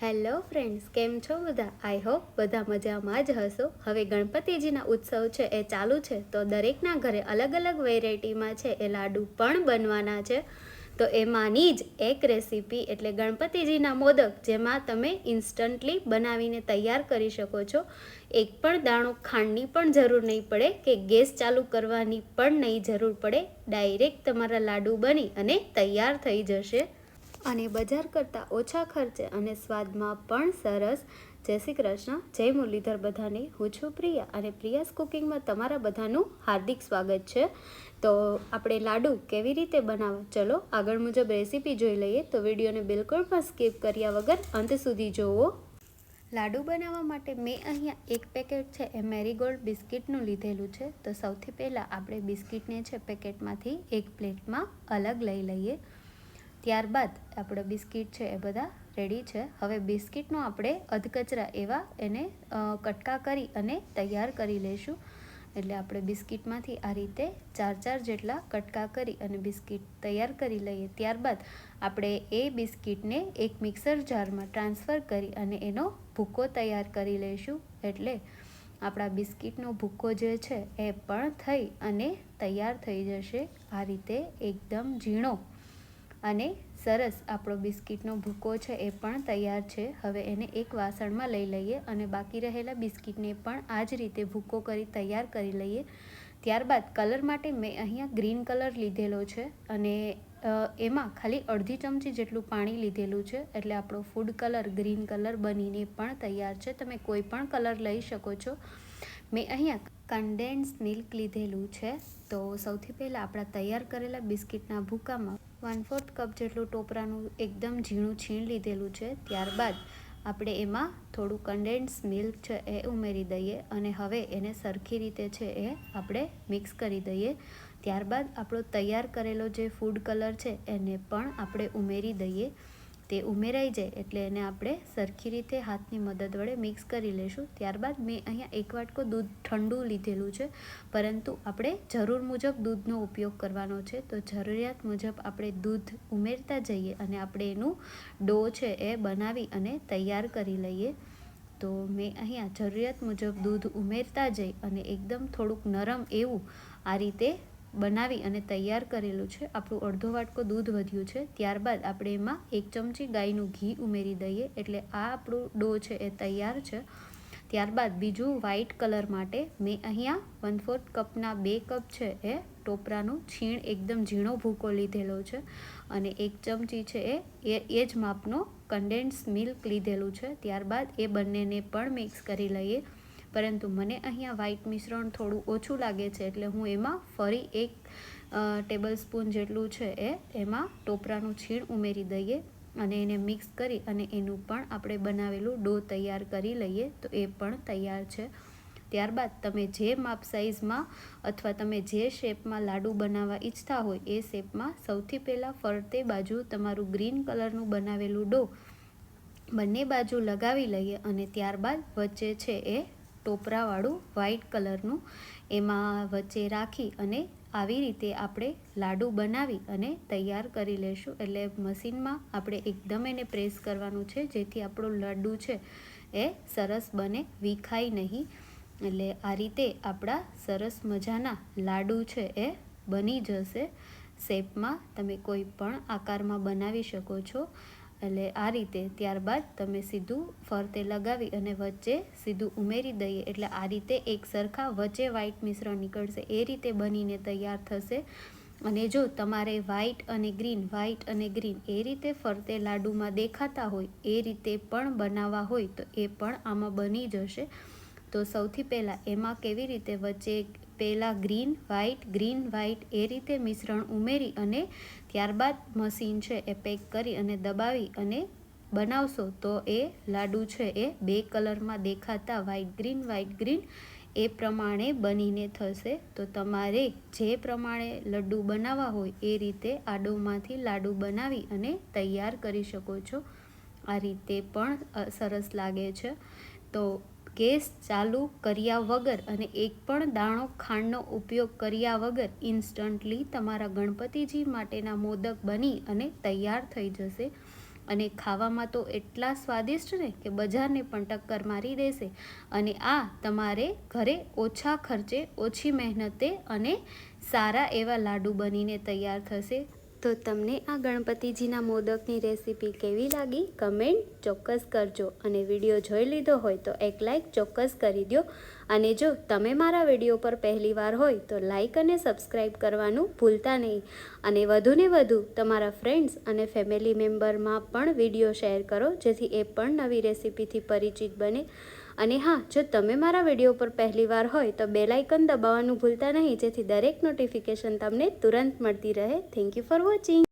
Hello friends, કેમ છો બધા? આઈ હોપ બધા મજામાં જ હશો. હવે ગણપતિજીના ઉત્સવ છે એ ચાલુ છે, તો દરેકના ઘરે અલગ અલગ વેરાયટીમાં છે એ લાડુ પણ બનવાના છે. તો એમાંની જ એક રેસીપી એટલે ગણપતિજીના મોદક, જેમાં તમે ઇન્સ્ટન્ટલી બનાવીને તૈયાર કરી શકો છો. એક પણ દાણો ખાંડની પણ જરૂર નહીં પડે કે ગેસ ચાલુ કરવાની પણ નહીં જરૂર પડે. ડાયરેક્ટ તમારા લાડુ બની અને તૈયાર થઈ જશે અને બજાર કરતાં ઓછા ખર્ચે અને સ્વાદમાં પણ સરસ. જય શ્રી કૃષ્ણ, જય મુરલીધર બધાને. હું છું પ્રિયા અને પ્રિયાસ કુકિંગમાં તમારા બધાનું હાર્દિક સ્વાગત છે. તો આપણે લાડુ કેવી રીતે બનાવવા, ચલો આગળ મુજબ રેસીપી જોઈ લઈએ. તો વિડીયોને બિલકુલ પણ સ્કીપ કર્યા વગર અંત સુધી જોવો. લાડુ બનાવવા માટે મેં અહીંયા એક પેકેટ છે એ મેરીગોલ્ડ બિસ્કિટનું લીધેલું છે. તો સૌથી પહેલાં આપણે બિસ્કિટને છે પેકેટમાંથી એક પ્લેટમાં અલગ લઈ લઈએ. ત્યારબાદ આપણે બિસ્કિટ છે એ બધા રેડી છે. હવે બિસ્કિટનો આપણે અધકચરા એવા એને કટકા કરી અને તૈયાર કરી લઈશું. એટલે આપણે બિસ્કિટમાંથી આ રીતે 4 જેટલા કટકા કરી અને બિસ્કિટ તૈયાર કરી લઈએ. ત્યારબાદ આપણે એ બિસ્કિટને એક મિક્સર જારમાં ટ્રાન્સફર કરી અને એનો ભૂકો તૈયાર કરી લઈશું. એટલે આપણા બિસ્કિટનો ભૂકો જે છે એ પણ થઈ અને તૈયાર થઈ જશે. આ રીતે એકદમ ઝીણો અને સરસ આપણો બિસ્કિટનો ભૂકો છે એ પણ તૈયાર છે. હવે એને એક વાસણમાં લઈ લઈએ અને બાકી રહેલા બિસ્કિટને પણ આ જ રીતે ભૂકો કરી તૈયાર કરી લઈએ. ત્યારબાદ કલર માટે મેં અહીંયા ગ્રીન કલર લીધેલો છે અને એમાં ખાલી અડધી ચમચી જેટલું પાણી લીધેલું છે. એટલે આપણો ફૂડ કલર ગ્રીન કલર બનીને પણ તૈયાર છે. તમે કોઈ પણ કલર લઈ શકો છો. મેં અહીંયા કન્ડેન્સ મિલ્ક લીધેલું છે. તો સૌથી પહેલાં આપણા તૈયાર કરેલા બિસ્કિટના ભૂકામાં 1/4 કપ જેટલું ટોપરાનું એકદમ ઝીણું છીણ લીધેલું છે. ત્યારબાદ આપણે એમાં થોડું કન્ડેન્સ મિલ્ક છે એ ઉમેરી દઈએ અને હવે એને સરખી રીતે છે એ આપણે મિક્સ કરી દઈએ. ત્યારબાદ આપણો તૈયાર કરેલો જે ફૂડ કલર છે એને પણ આપણે ઉમેરી દઈએ. તે ઉમેરાઈ જાય એટલે એને આપણે સરખી રીતે હાથની મદદ વડે મિક્સ કરી લઈશું. ત્યારબાદ મેં અહીંયા એક વાટકો દૂધ ઠંડુ લીધેલું છે, પરંતુ આપણે જરૂર મુજબ દૂધનો ઉપયોગ કરવાનો છે. તો જરૂરિયાત મુજબ આપણે દૂધ ઉમેરતા જઈએ અને આપણે એનું ડો છે એ બનાવી અને તૈયાર કરી લઈએ. તો મેં અહીંયા જરૂરિયાત મુજબ દૂધ ઉમેરતા જઈ અને એકદમ થોડુંક નરમ એવું આ રીતે બનાવી અને તૈયાર કરેલું છે. આપણું અડધો વાટકો દૂધ વધ્યું છે. ત્યારબાદ આપણે એમાં 1 ચમચી ગાયનું ઘી ઉમેરી દઈએ. એટલે આ આપણું ડો છે એ તૈયાર છે. ત્યારબાદ બીજું વ્હાઇટ કલર માટે મેં અહીંયા 1/4 કપના 2 કપ છે એ ટોપરાનું છીણ એકદમ ઝીણો ભૂકો લીધેલો છે અને 1 ચમચી છે એ જ માપનો કન્ડેન્સ મિલ્ક લીધેલું છે. ત્યારબાદ એ બંનેને પણ મિક્સ કરી લઈએ. પરંતુ મને અહીંયા વ્હાઇટ મિશ્રણ થોડું ઓછું લાગે છે એટલે હું એમાં ફરી 1 ટેબલ સ્પૂન જેટલું છે એમાં ટોપરાનું છીણ ઉમેરી દઈએ અને એને મિક્સ કરી અને એનું પણ આપણે બનાવેલું ડો તૈયાર કરી લઈએ. તો એ પણ તૈયાર છે. ત્યારબાદ તમે જે માપ સાઇઝમાં અથવા તમે જે શેપમાં લાડુ બનાવવા ઈચ્છતા હોય એ શેપમાં સૌથી પહેલાં ફરતે બાજુ તમારું ગ્રીન કલરનું બનાવેલું ડો બંને બાજુ લગાવી લઈએ અને ત્યારબાદ વચ્ચે છે એ ટોપરાવાળું વ્હાઇટ કલરનું એમાં વચ્ચે રાખી અને આવી રીતે આપણે લાડુ બનાવી અને તૈયાર કરી લઈશું. એટલે મશીનમાં આપણે એકદમ એને પ્રેસ કરવાનું છે, જેથી આપણો લાડુ છે એ સરસ બને, વિખાય નહીં. એટલે આ રીતે આપણા સરસ મજાના લાડુ છે એ બની જશે. શેપમાં તમે કોઈ પણ આકારમાં બનાવી શકો છો. એટલે આ રીતે ત્યારબાદ તમે સીધું ફરતે લગાવી અને વચ્ચે સીધું ઉમેરી દઈએ. એટલે આ રીતે એક સરખા વચ્ચે વ્હાઇટ મિશ્રણ નીકળશે એ રીતે બનીને તૈયાર થશે. અને જો તમારે વ્હાઇટ અને ગ્રીન એ રીતે ફરતે લાડુમાં દેખાતા હોય એ રીતે પણ બનાવવા હોય તો એ પણ આમાં બની જશે. તો સૌથી પહેલાં એમાં કેવી રીતે વચ્ચે પહેલાં ગ્રીન વ્હાઇટ એ રીતે મિશ્રણ ઉમેરી અને ત્યારબાદ મશીન છે એ પેક કરી અને દબાવી અને બનાવશો તો એ લાડુ છે એ 2 કલરમાં દેખાતા વ્હાઇટ ગ્રીન એ પ્રમાણે બનીને થશે. તો તમારે જે પ્રમાણે લડ્ડુ બનાવવા હોય એ રીતે આ ડોમાંથી લાડુ બનાવી અને તૈયાર કરી શકો છો. આ રીતે પણ સરસ લાગે છે. તો ગેસ ચાલુ કર્યા વગર અને એક પણ દાણો ખાંડનો ઉપયોગ કર્યા વગર ઇન્સ્ટન્ટલી તમારા ગણપતિજી માટેના મોદક બની અને તૈયાર થઈ જશે. અને ખાવામાં તો એટલા સ્વાદિષ્ટ ને કે બજારને પણ ટક્કર મારી દેશે. અને આ તમારે ઘરે ઓછા ખર્ચે, ઓછી મહેનતે અને સારા એવા લાડુ બનીને તૈયાર થશે. તો તમને આ ગણપતિજીના મોદકની રેસીપી કેવી લાગી કમેન્ટ ચોક્કસ કરજો. અને વિડીયો જોઈ લીધો હોય તો એક લાઈક ચોક્કસ કરી દો. અને જો તમે મારા વિડીયો પર પહેલી વાર હોય તો લાઈક અને સબસ્ક્રાઈબ કરવાનું ભૂલતા નહીં. અને વધુને વધુ તમારા ફ્રેન્ડ્સ અને ફેમિલી મેમ્બરમાં પણ વિડીયો શેર કરો, જેથી એ પણ નવી રેસીપીથી પરિચિત બને. અને હા, જો તમે મારા વિડીયો પર પહેલી વાર હોય તો બેલ આઇકન દબાવવાનું ભૂલતા નહીં, જેથી દરેક નોટિફિકેશન તમને તુરંત મળતી રહે. Thank you for watching.